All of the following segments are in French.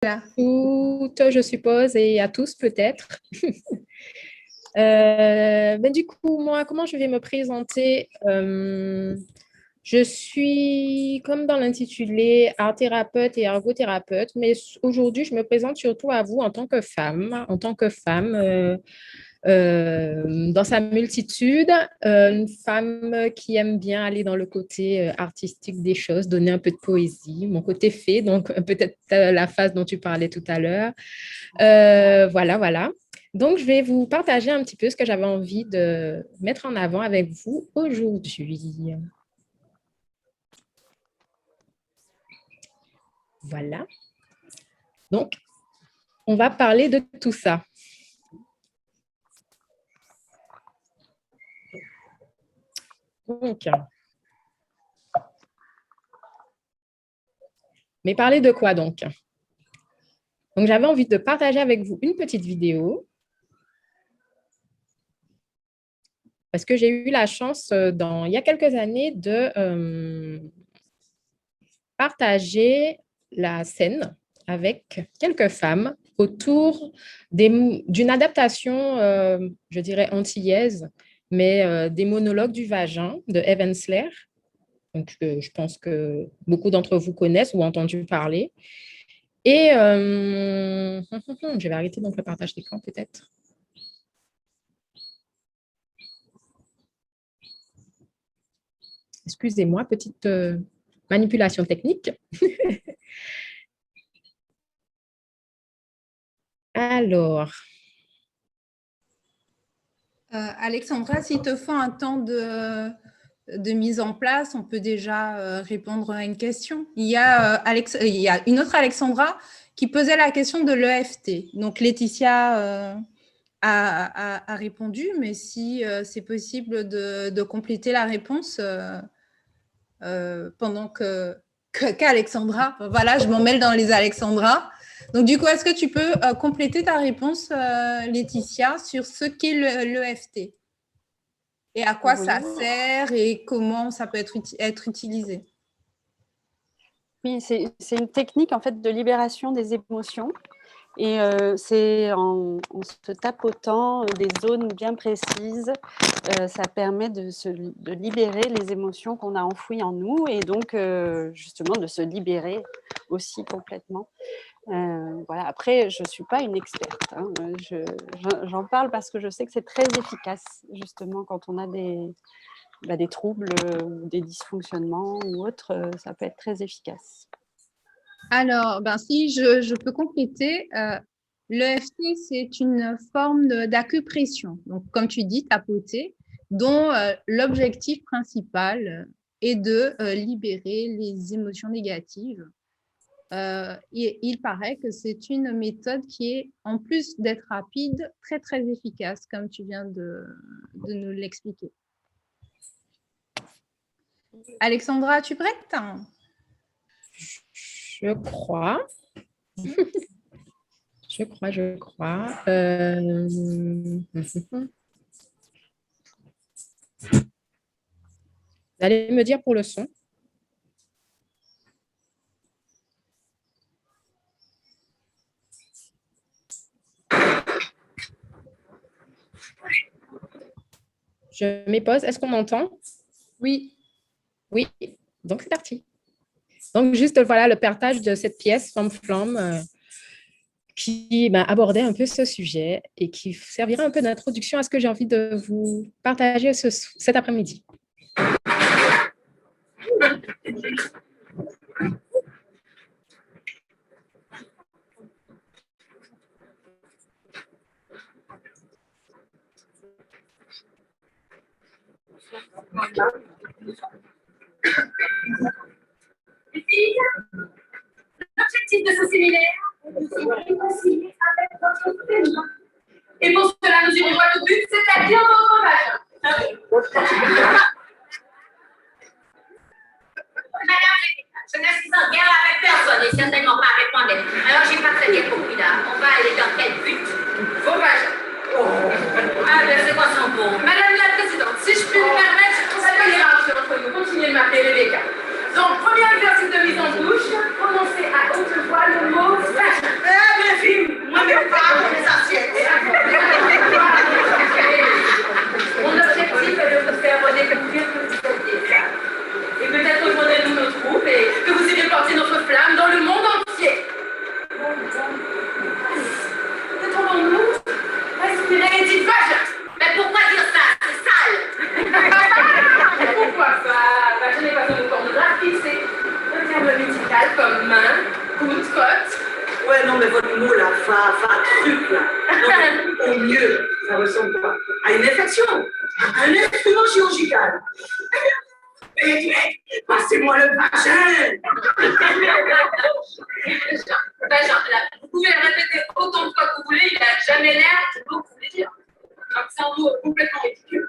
à toutes, je suppose, et à tous peut-être. Mais du coup, moi, comment je vais me présenter? Je suis, comme dans l'intitulé, art thérapeute et ergothérapeute, mais aujourd'hui, je me présente surtout à vous en tant que femme dans sa multitude, une femme qui aime bien aller dans le côté artistique des choses, donner un peu de poésie, mon côté fée, donc peut-être la phase dont tu parlais tout à l'heure. Voilà, voilà. Donc, je vais vous partager un petit peu ce que j'avais envie de mettre en avant avec vous aujourd'hui. Voilà. Donc, on va parler de tout ça. Donc, mais parler de quoi donc? Donc, j'avais envie de partager avec vous une petite vidéo parce que j'ai eu la chance, il y a quelques années, de partager la scène avec quelques femmes autour d'une adaptation, je dirais, antillaise, mais des monologues du vagin de Eve Ensler. Donc, je pense que beaucoup d'entre vous connaissent ou ont entendu parler. Et je vais arrêter donc le partage d'écran peut-être. Excusez-moi, petite manipulation technique. Alors. Alexandra, s'il te faut un temps de mise en place, on peut déjà répondre à une question. Il y a une autre Alexandra qui posait la question de l'EFT. Donc, Laetitia a répondu, mais si c'est possible de compléter la réponse pendant qu'Alexandra, voilà, je m'en mêle dans les Alexandra. Donc, du coup, est-ce que tu peux compléter ta réponse, Laetitia, sur ce qu'est l'EFT et à quoi ça sert et comment ça peut être utilisé? Oui, c'est une technique en fait de libération des émotions. Et c'est en se tapotant des zones bien précises, ça permet de libérer les émotions qu'on a enfouies en nous et donc justement de se libérer aussi complètement. Voilà. Après, je ne suis pas une experte. Hein. J'en parle parce que je sais que c'est très efficace justement quand on a des troubles, des dysfonctionnements ou autres, ça peut être très efficace. Alors, si je peux compléter, l'EFT, c'est une forme d'acupression. Donc, comme tu dis, tapoter, dont l'objectif principal est de libérer les émotions négatives. Il paraît que c'est une méthode qui est, en plus d'être rapide, très, très efficace, comme tu viens de nous l'expliquer. Alexandra, es-tu prête? Je crois. Je crois. Vous allez me dire pour le son. Je m'épose. Est-ce qu'on m'entend? Oui. Oui. Donc, c'est parti. Donc, juste, voilà, le partage de cette pièce, Flamme, qui abordait un peu ce sujet et qui servira un peu d'introduction à ce que j'ai envie de vous partager cet après-midi. L'objectif de ce séminaire est de se réconcilier avec votre prénom. Et pour cela, nous irons droit au but, c'est-à-dire votre vagin. Madame, je ne suis en guerre avec personne et certainement pas avec moi-même. Alors, j'ai pas très bien compris là. On va aller dans quel but? Vos vagins. Ah, ben c'est quoi son pot? Madame la Présidente, si je puis me permettre, ça va hiérarchie entre nous. Continuez de m'appeler Rebecca. Donc, premier exercice de mise en bouche, prononcez à haute voix le mot vagin. remarqué que c'est un terme médical comme main, coude, côte. Ouais, non, mais votre mot là, truc là, non, au mieux, ça ressemble pas à une infection, à un instrument chirurgical. Passez-moi le vagin. Vagin, là, vous pouvez le répéter autant de fois que vous voulez, il n'a jamais l'air de ce que vous voulez dire. Donc, c'est un mot complètement ridicule,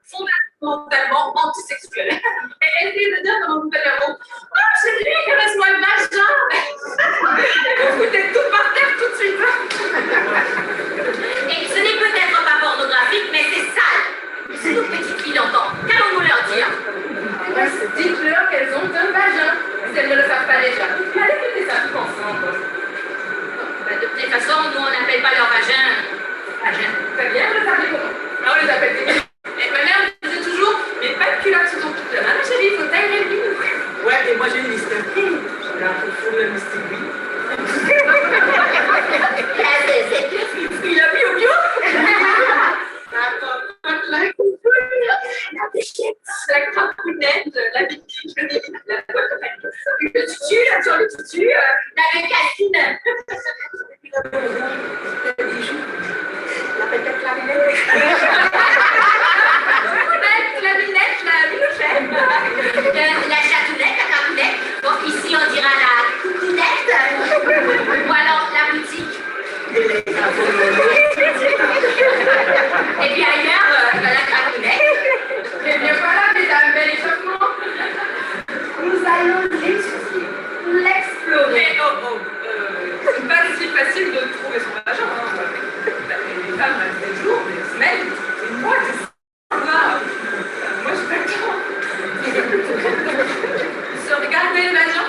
fondamentalement antisexuel. Et essayez de dire comment vous faites le mot. Oh, j'ai dit, caresse-moi le vagin. Vous foutez tout par terre tout de suite. Et ce n'est peut-être pas pornographique, mais c'est sale. C'est nos petites filles d'enfants. Qu'allons-nous leur dire? Dites-leur qu'elles ont un vagin, si elles ne le savent pas déjà. Allez écouter ça tout ensemble. De toute façon, nous, on n'appelle pas leur vagin. Vagin. Très bien, vous le savez comment. Là, on les appelle des... Et ma mère me disait toujours, mais pas de culotte sous ton toute la main, ma chérie, il faut tailler le lit. Ouais, et moi j'ai une liste. J'ai un peu sur le mystique, oui. Il a mis au bio. La bichette, la crapounette, la bitique, le tutu, là, sur le tutu, La bécassine. Le bijou, la petite clarinette. la minette, la minochette. La chatounette, la capounette. Bon, ici, on dira la coucounette. Ou alors la boutique. Et puis ailleurs, la capounette. Eh bien voilà, mesdames, bel échauffement. Nous allons l'étudier, l'explorer. C'est pas si facile de trouver son vagin. Les femmes restent des jours, des semaines, des mois, des semaines. Moi, je t'attends. Se regarder le vagin.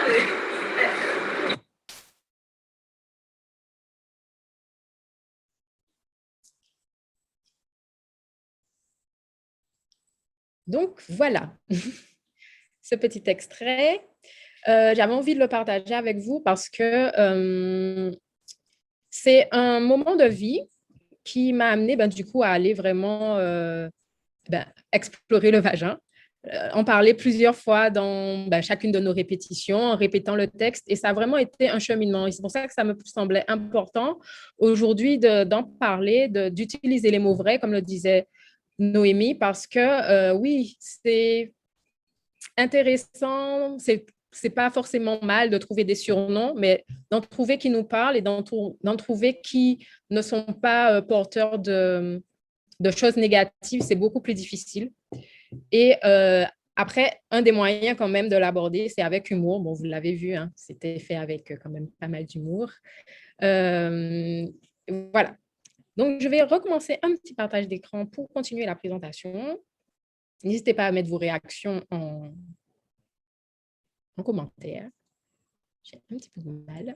Donc, voilà ce petit extrait. J'avais envie de le partager avec vous parce que c'est un moment de vie qui m'a amené du coup à aller vraiment explorer le vagin, en parler plusieurs fois dans chacune de nos répétitions, en répétant le texte. Et ça a vraiment été un cheminement. Et c'est pour ça que ça me semblait important aujourd'hui d'en parler, d'utiliser les mots vrais, comme le disait Noémie, parce que oui, c'est intéressant, c'est pas forcément mal de trouver des surnoms, mais d'en trouver qui nous parlent et d'en trouver qui ne sont pas porteurs de choses négatives, c'est beaucoup plus difficile. Et après, un des moyens quand même de l'aborder, c'est avec humour. Bon, vous l'avez vu, hein, c'était fait avec quand même pas mal d'humour. Voilà. Donc, je vais recommencer un petit partage d'écran pour continuer la présentation. N'hésitez pas à mettre vos réactions en commentaire. J'ai un petit peu de mal.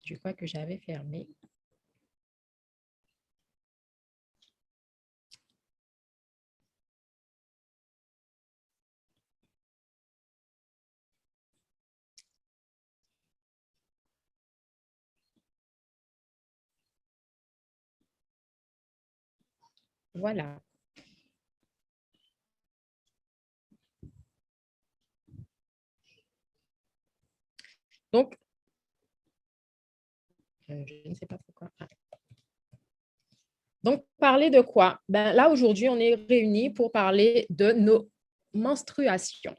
Je crois que j'avais fermé. Voilà. Donc, je ne sais pas pourquoi. Donc, parler de quoi? Là, aujourd'hui, on est réunis pour parler de nos menstruations.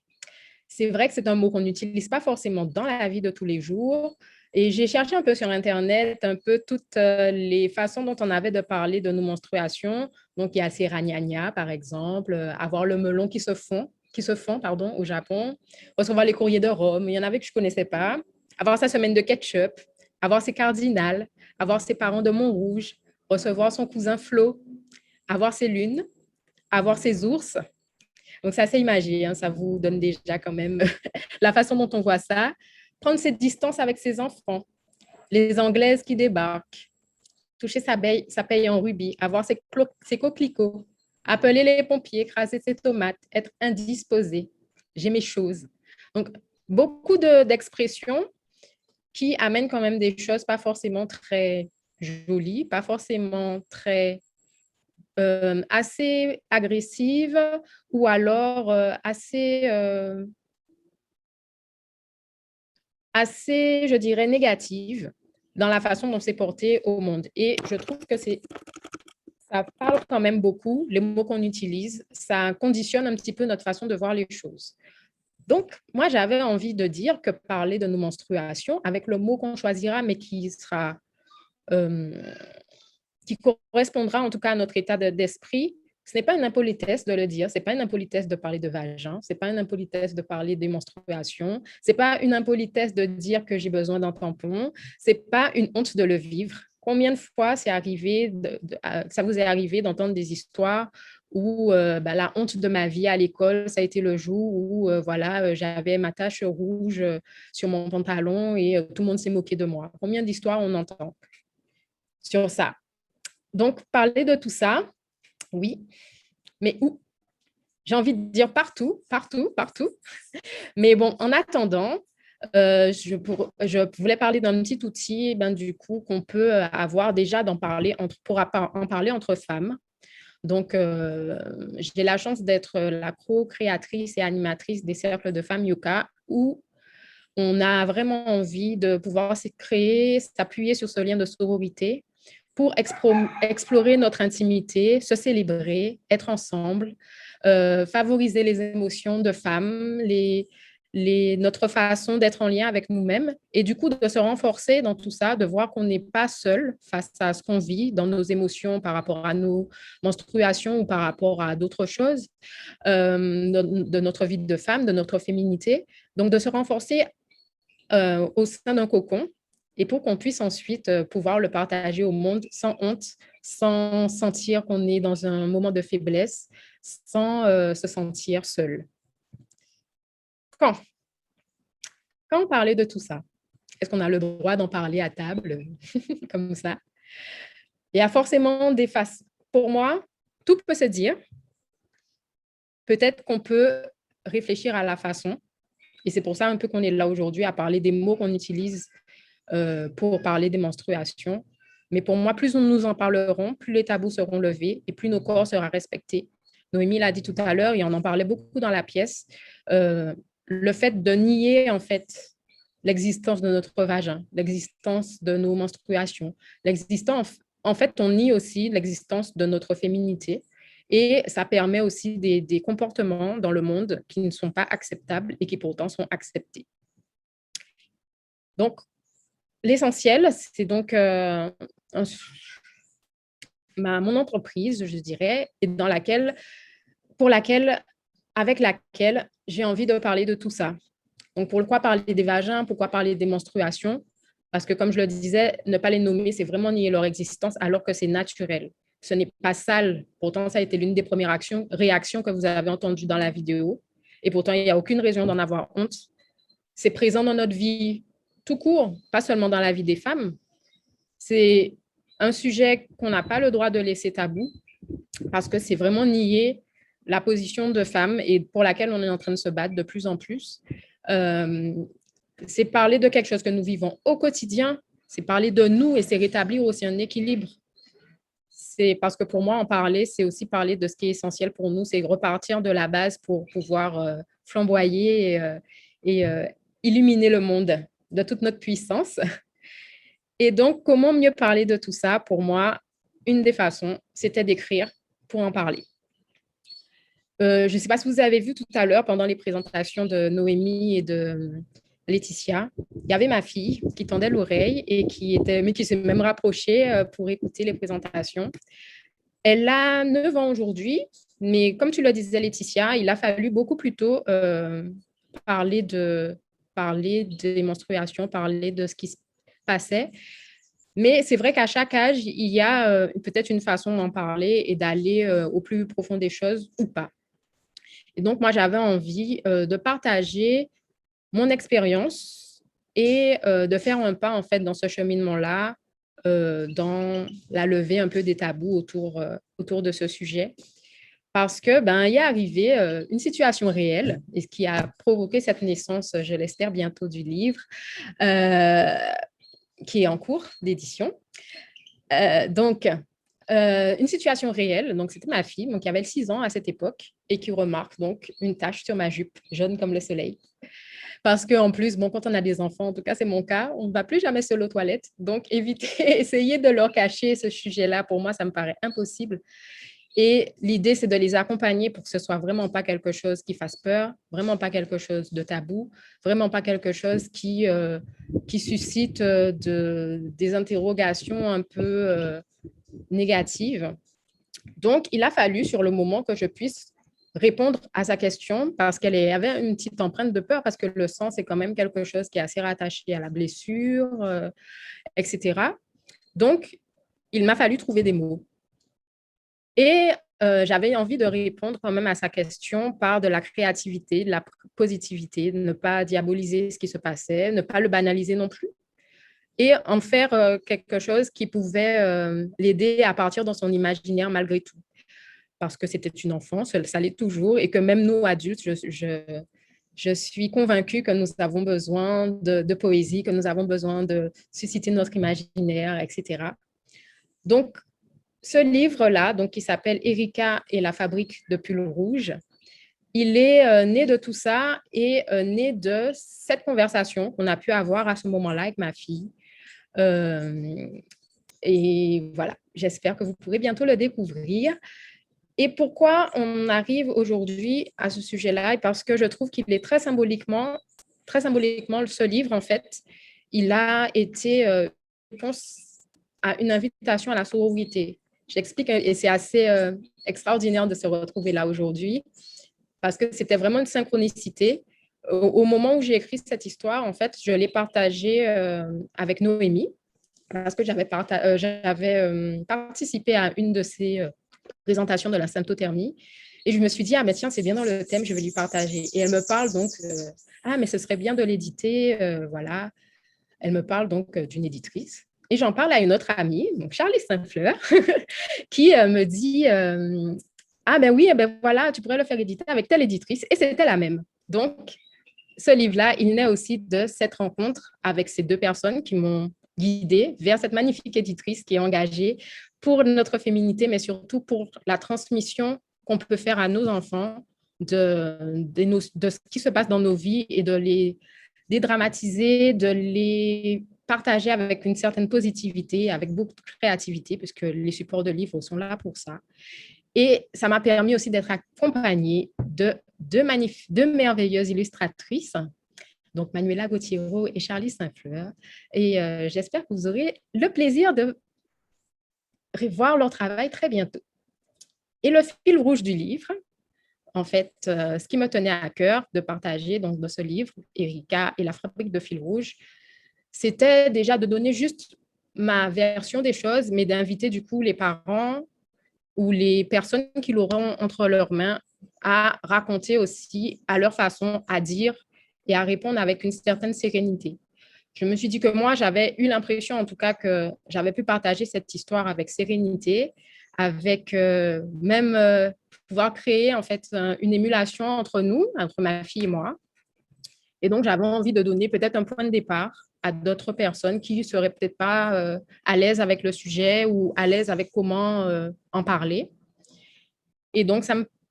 C'est vrai que c'est un mot qu'on n'utilise pas forcément dans la vie de tous les jours. Et j'ai cherché un peu sur Internet, un peu toutes les façons dont on avait de parler de nos menstruations. Donc, il y a ces ragnagnas, par exemple, avoir le melon qui se fond au Japon, recevoir les courriers de Rome, il y en avait que je ne connaissais pas, avoir sa semaine de ketchup, avoir ses cardinals, avoir ses parents de Montrouge, recevoir son cousin Flo, avoir ses lunes, avoir ses ours. Donc, c'est assez imagé, hein, ça vous donne déjà quand même la façon dont on voit ça. Prendre ses distances avec ses enfants, les Anglaises qui débarquent, toucher sa paye en rubis, avoir ses coquelicots, appeler les pompiers, écraser ses tomates, être indisposé, j'ai mes choses. Donc, beaucoup d'expressions qui amènent quand même des choses pas forcément très jolies, pas forcément très assez agressive ou alors assez, je dirais, négative dans la façon dont c'est porté au monde. Et je trouve que ça parle quand même beaucoup, les mots qu'on utilise, ça conditionne un petit peu notre façon de voir les choses. Donc, moi, j'avais envie de dire que parler de nos menstruations, avec le mot qu'on choisira, mais qui correspondra en tout cas à notre état d'esprit, ce n'est pas une impolitesse de le dire, ce n'est pas une impolitesse de parler de vagin, ce n'est pas une impolitesse de parler des menstruations, ce n'est pas une impolitesse de dire que j'ai besoin d'un tampon, ce n'est pas une honte de le vivre. Combien de fois ça vous est arrivé d'entendre des histoires où la honte de ma vie à l'école, ça a été le jour où j'avais ma tache rouge sur mon pantalon et tout le monde s'est moqué de moi. Combien d'histoires on entend sur ça? Donc, parler de tout ça, oui, mais où? J'ai envie de dire partout, partout, partout. Mais bon, en attendant, je voulais parler d'un petit outil, du coup, qu'on peut avoir déjà pour en parler entre femmes. Donc, j'ai la chance d'être la co-créatrice et animatrice des cercles de femmes Yucca, où on a vraiment envie de pouvoir s'appuyer sur ce lien de sororité pour explorer notre intimité, se célébrer, être ensemble, favoriser les émotions de femmes, notre façon d'être en lien avec nous-mêmes et du coup de se renforcer dans tout ça, de voir qu'on n'est pas seul face à ce qu'on vit dans nos émotions par rapport à nos menstruations ou par rapport à d'autres choses de notre vie de femme, de notre féminité. Donc, de se renforcer au sein d'un cocon et pour qu'on puisse ensuite pouvoir le partager au monde sans honte, sans sentir qu'on est dans un moment de faiblesse, sans se sentir seul. Quand on parlait de tout ça, est-ce qu'on a le droit d'en parler à table comme ça? Il y a forcément des faces. Pour moi, tout peut se dire. Peut-être qu'on peut réfléchir à la façon. Et c'est pour ça un peu qu'on est là aujourd'hui à parler des mots qu'on utilise pour parler des menstruations. Mais pour moi, plus nous en parlerons, plus les tabous seront levés et plus nos corps seront respectés. Noémie l'a dit tout à l'heure et on en parlait beaucoup dans la pièce. Le fait de nier en fait l'existence de notre vagin, l'existence de nos menstruations, en fait, on nie aussi l'existence de notre féminité. Et ça permet aussi des comportements dans le monde qui ne sont pas acceptables et qui pourtant sont acceptés. Donc, l'essentiel, c'est donc mon entreprise, je dirais, et avec laquelle j'ai envie de parler de tout ça. Donc, pourquoi parler des vagins? Pourquoi parler des menstruations? Parce que, comme je le disais, ne pas les nommer, c'est vraiment nier leur existence alors que c'est naturel. Ce n'est pas sale. Pourtant, ça a été l'une des premières réactions que vous avez entendues dans la vidéo. Et pourtant, il n'y a aucune raison d'en avoir honte. C'est présent dans notre vie tout court, pas seulement dans la vie des femmes. C'est un sujet qu'on n'a pas le droit de laisser tabou parce que c'est vraiment nier la position de femme et pour laquelle on est en train de se battre de plus en plus. C'est parler de quelque chose que nous vivons au quotidien, c'est parler de nous et c'est rétablir aussi un équilibre. C'est parce que pour moi, en parler, c'est aussi parler de ce qui est essentiel pour nous, c'est repartir de la base pour pouvoir flamboyer et illuminer le monde de toute notre puissance. Et donc, comment mieux parler de tout ça? Pour moi, une des façons, c'était d'écrire pour en parler. Je ne sais pas si vous avez vu tout à l'heure, pendant les présentations de Noémie et de Laetitia, il y avait ma fille qui tendait l'oreille et qui s'est même rapprochée pour écouter les présentations. Elle a 9 ans aujourd'hui, mais comme tu le disais, Laetitia, il a fallu beaucoup plus tôt parler des menstruations, parler de ce qui se passait. Mais c'est vrai qu'à chaque âge, il y a peut-être une façon d'en parler et d'aller au plus profond des choses ou pas. Et donc, moi, j'avais envie de partager mon expérience et de faire un pas, en fait, dans ce cheminement-là, dans la levée un peu des tabous autour de ce sujet. Parce que, il est arrivé une situation réelle et ce qui a provoqué cette naissance, je l'espère, bientôt du livre, qui est en cours d'édition. Donc, une situation réelle. Donc, c'était ma fille, donc, qui avait 6 ans à cette époque et qui remarque donc une tache sur ma jupe, jaune comme le soleil. Parce qu'en plus, bon, quand on a des enfants, en tout cas, c'est mon cas, on ne va plus jamais seul aux toilettes. Donc, éviter, essayer de leur cacher ce sujet-là, pour moi, ça me paraît impossible. Et l'idée, c'est de les accompagner pour que ce soit vraiment pas quelque chose qui fasse peur, vraiment pas quelque chose de tabou, vraiment pas quelque chose qui suscite des interrogations un peu négatives. Donc, il a fallu sur le moment que je puisse répondre à sa question parce qu'elle avait une petite empreinte de peur parce que le sang, c'est quand même quelque chose qui est assez rattaché à la blessure, etc. Donc, il m'a fallu trouver des mots. Et j'avais envie de répondre quand même à sa question par de la créativité, de la positivité, de ne pas diaboliser ce qui se passait, ne pas le banaliser non plus, et en faire quelque chose qui pouvait l'aider à partir dans son imaginaire malgré tout. Parce que c'était une enfance, ça l'est toujours, et que même nous, adultes, je suis convaincue que nous avons besoin de poésie, que nous avons besoin de susciter notre imaginaire, etc. Donc, ce livre-là, donc, qui s'appelle Erika et la fabrique de pulls rouges, il est né de tout ça et né de cette conversation qu'on a pu avoir à ce moment-là avec ma fille. Et voilà, j'espère que vous pourrez bientôt le découvrir. Et pourquoi on arrive aujourd'hui à ce sujet-là? Parce que je trouve qu'il est très symboliquement, ce livre, en fait, il a été réponse à une invitation à la sororité. J'explique, et c'est assez extraordinaire de se retrouver là aujourd'hui, parce que c'était vraiment une synchronicité. Au moment où j'ai écrit cette histoire, en fait, je l'ai partagée avec Noémie, parce que j'avais participé à une de ces présentations de la symptothermie. Et je me suis dit, ah, mais tiens, c'est bien dans le thème, je vais lui partager. Et elle me parle donc, ah, mais ce serait bien de l'éditer, voilà. Elle me parle donc d'une éditrice. Et j'en parle à une autre amie, donc Charlie Saint-Fleur, qui me dit, ah, ben oui, ben voilà, tu pourrais le faire éditer avec telle éditrice. Et c'était la même. Donc, ce livre-là, il naît aussi de cette rencontre avec ces deux personnes qui m'ont guidée vers cette magnifique éditrice qui est engagée pour notre féminité, mais surtout pour la transmission qu'on peut faire à nos enfants de ce qui se passe dans nos vies et de les dédramatiser, de les partager avec une certaine positivité, avec beaucoup de créativité, puisque les supports de livres sont là pour ça. Et ça m'a permis aussi d'être accompagnée de deux merveilleuses illustratrices, donc Manuela Gauthiero et Charlie Saint-Fleur. Et j'espère que vous aurez le plaisir de revoir leur travail très bientôt. Et le fil rouge du livre, en fait, ce qui me tenait à cœur de partager donc, dans ce livre, Erika et la fabrique de fil rouge, c'était déjà de donner juste ma version des choses, mais d'inviter du coup les parents ou les personnes qui l'auront entre leurs mains à raconter aussi à leur façon, à dire et à répondre avec une certaine sérénité. Je me suis dit que moi, j'avais eu l'impression en tout cas que j'avais pu partager cette histoire avec sérénité, avec même pouvoir créer en fait une émulation entre nous, entre ma fille et moi. Et donc, j'avais envie de donner peut-être un point de départ à d'autres personnes qui ne seraient peut-être pas à l'aise avec le sujet ou à l'aise avec comment en parler. Et donc,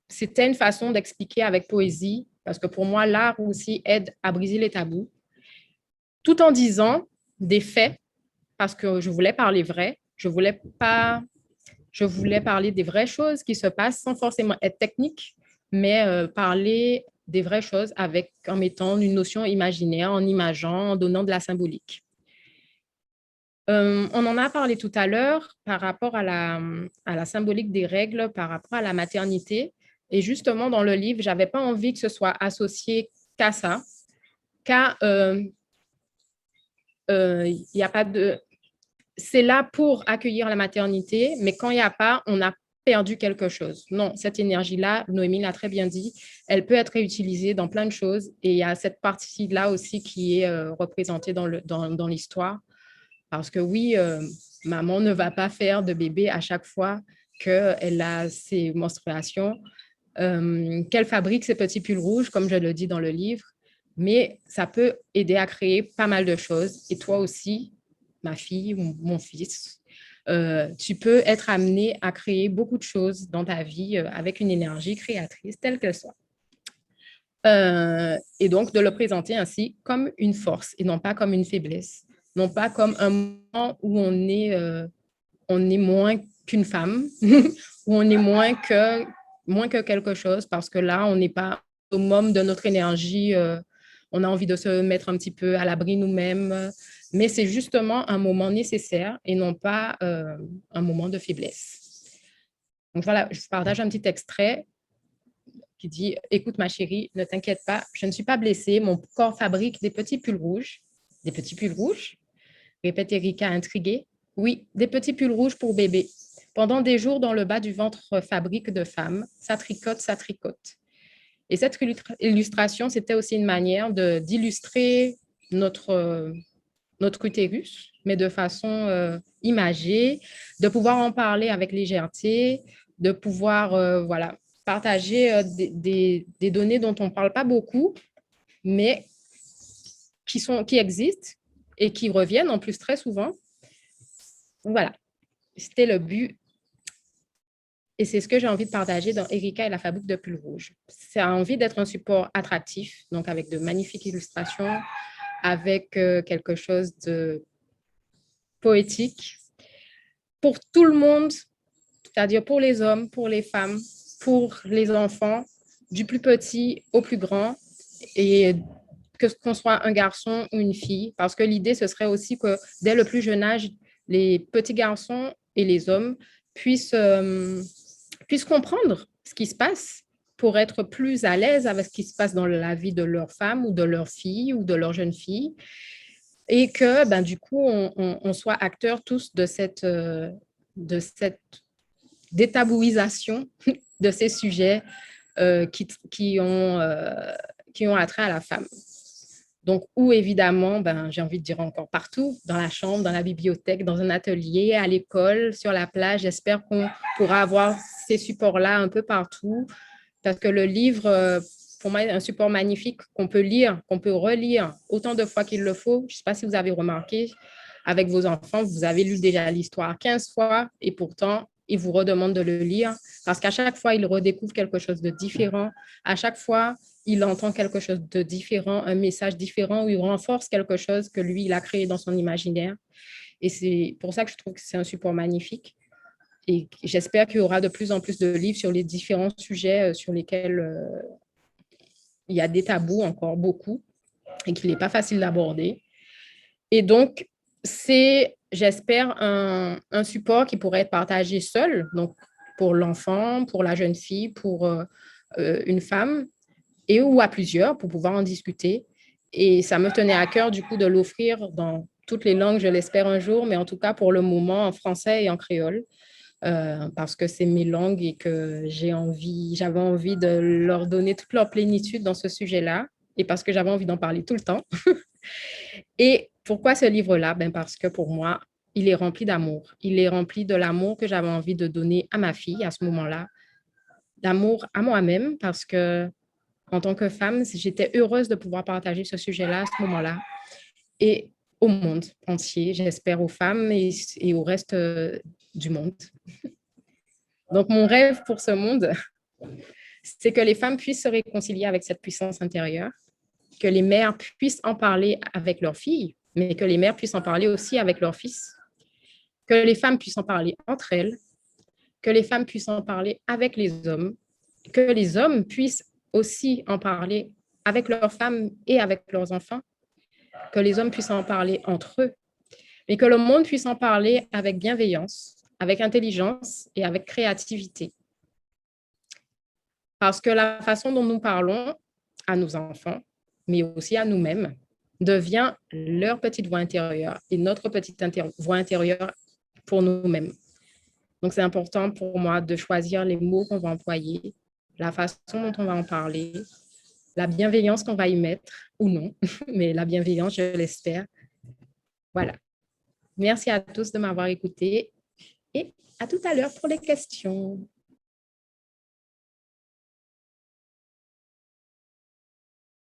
c'était une façon d'expliquer avec poésie, parce que pour moi, l'art aussi aide à briser les tabous, tout en disant des faits, parce que je voulais parler vrai, je voulais parler des vraies choses qui se passent sans forcément être technique, mais parler des vraies choses en mettant une notion imaginaire, en imageant, en donnant de la symbolique. On en a parlé tout à l'heure par rapport à la symbolique des règles, par rapport à la maternité. Et justement, dans le livre, je n'avais pas envie que ce soit associé qu'à ça, car il n'y a pas de... C'est là pour accueillir la maternité, mais quand il n'y a pas, on a perdu quelque chose. Non, cette énergie-là, Noémie l'a très bien dit, elle peut être réutilisée dans plein de choses. Et il y a cette partie-là aussi qui est représentée dans l'histoire. Parce que oui, maman ne va pas faire de bébé à chaque fois qu'elle a ses menstruations, qu'elle fabrique ses petits pulls rouges, comme je le dis dans le livre. Mais ça peut aider à créer pas mal de choses. Et toi aussi, ma fille ou mon fils, tu peux être amené à créer beaucoup de choses dans ta vie avec une énergie créatrice, telle qu'elle soit. Et donc, de le présenter ainsi comme une force et non pas comme une faiblesse, non pas comme un moment où on est moins qu'une femme, où on est moins que quelque chose, parce que là, on n'est pas au summum de notre énergie, on a envie de se mettre un petit peu à l'abri nous-mêmes, mais c'est justement un moment nécessaire et non pas un moment de faiblesse. Donc voilà, je vous partage un petit extrait qui dit « Écoute ma chérie, ne t'inquiète pas, je ne suis pas blessée, mon corps fabrique des petits pulls rouges. » Des petits pulls rouges? Répète Erika intriguée. Oui, des petits pulls rouges pour bébé. Pendant des jours, dans le bas du ventre fabrique de femmes, ça tricote, ça tricote. Et cette illustration, c'était aussi une manière d'illustrer notre utérus, mais de façon imagée, de pouvoir en parler avec légèreté, de pouvoir voilà, partager des données dont on ne parle pas beaucoup, mais qui existent et qui reviennent en plus très souvent. Voilà, c'était le but. Et c'est ce que j'ai envie de partager dans Erika et la fabrique de pulls rouges. Ça a envie d'être un support attractif, donc avec de magnifiques illustrations, avec quelque chose de poétique pour tout le monde, c'est-à-dire pour les hommes, pour les femmes, pour les enfants, du plus petit au plus grand, et qu'on soit un garçon ou une fille, parce que l'idée, ce serait aussi que dès le plus jeune âge, les petits garçons et les hommes puissent comprendre ce qui se passe pour être plus à l'aise avec ce qui se passe dans la vie de leur femme ou de leur fille ou de leur jeune fille, et que ben, du coup, on soit acteurs tous de cette détabouisation de ces sujets qui ont attrait à la femme. Donc, où évidemment, ben, j'ai envie de dire encore partout, dans la chambre, dans la bibliothèque, dans un atelier, à l'école, sur la plage. J'espère qu'on pourra avoir ces supports-là un peu partout, parce que le livre, pour moi, est un support magnifique qu'on peut lire, qu'on peut relire autant de fois qu'il le faut. Je ne sais pas si vous avez remarqué, avec vos enfants, vous avez lu déjà l'histoire 15 fois, et pourtant, ils vous redemandent de le lire, parce qu'à chaque fois, ils redécouvrent quelque chose de différent. À chaque fois, il entend quelque chose de différent, un message différent, où il renforce quelque chose que lui, il a créé dans son imaginaire. Et c'est pour ça que je trouve que c'est un support magnifique. Et j'espère qu'il y aura de plus en plus de livres sur les différents sujets sur lesquels il y a des tabous encore beaucoup et qu'il n'est pas facile d'aborder. Et donc, c'est, j'espère, un support qui pourrait être partagé seul, donc pour l'enfant, pour la jeune fille, pour une femme, et ou à plusieurs pour pouvoir en discuter. Et ça me tenait à cœur, du coup, de l'offrir dans toutes les langues, je l'espère un jour, mais en tout cas, pour le moment, en français et en créole, parce que c'est mes langues et que j'avais envie de leur donner toute leur plénitude dans ce sujet-là, et parce que j'avais envie d'en parler tout le temps. Et pourquoi ce livre-là? Ben parce que pour moi, il est rempli d'amour. Il est rempli de l'amour que j'avais envie de donner à ma fille à ce moment-là, d'amour à moi-même, parce que en tant que femme, j'étais heureuse de pouvoir partager ce sujet-là à ce moment-là, et au monde entier, j'espère, aux femmes et au reste du monde. Donc, mon rêve pour ce monde, c'est que les femmes puissent se réconcilier avec cette puissance intérieure, que les mères puissent en parler avec leurs filles, mais que les mères puissent en parler aussi avec leurs fils, que les femmes puissent en parler entre elles, que les femmes puissent en parler avec les hommes, que les hommes puissent aussi en parler avec leurs femmes et avec leurs enfants, que les hommes puissent en parler entre eux, mais que le monde puisse en parler avec bienveillance, avec intelligence et avec créativité. Parce que la façon dont nous parlons à nos enfants, mais aussi à nous-mêmes, devient leur petite voix intérieure et notre petite voix intérieure pour nous-mêmes. Donc, c'est important pour moi de choisir les mots qu'on va employer, la façon dont on va en parler, la bienveillance qu'on va y mettre, ou non, mais la bienveillance, je l'espère. Voilà. Merci à tous de m'avoir écouté et à tout à l'heure pour les questions.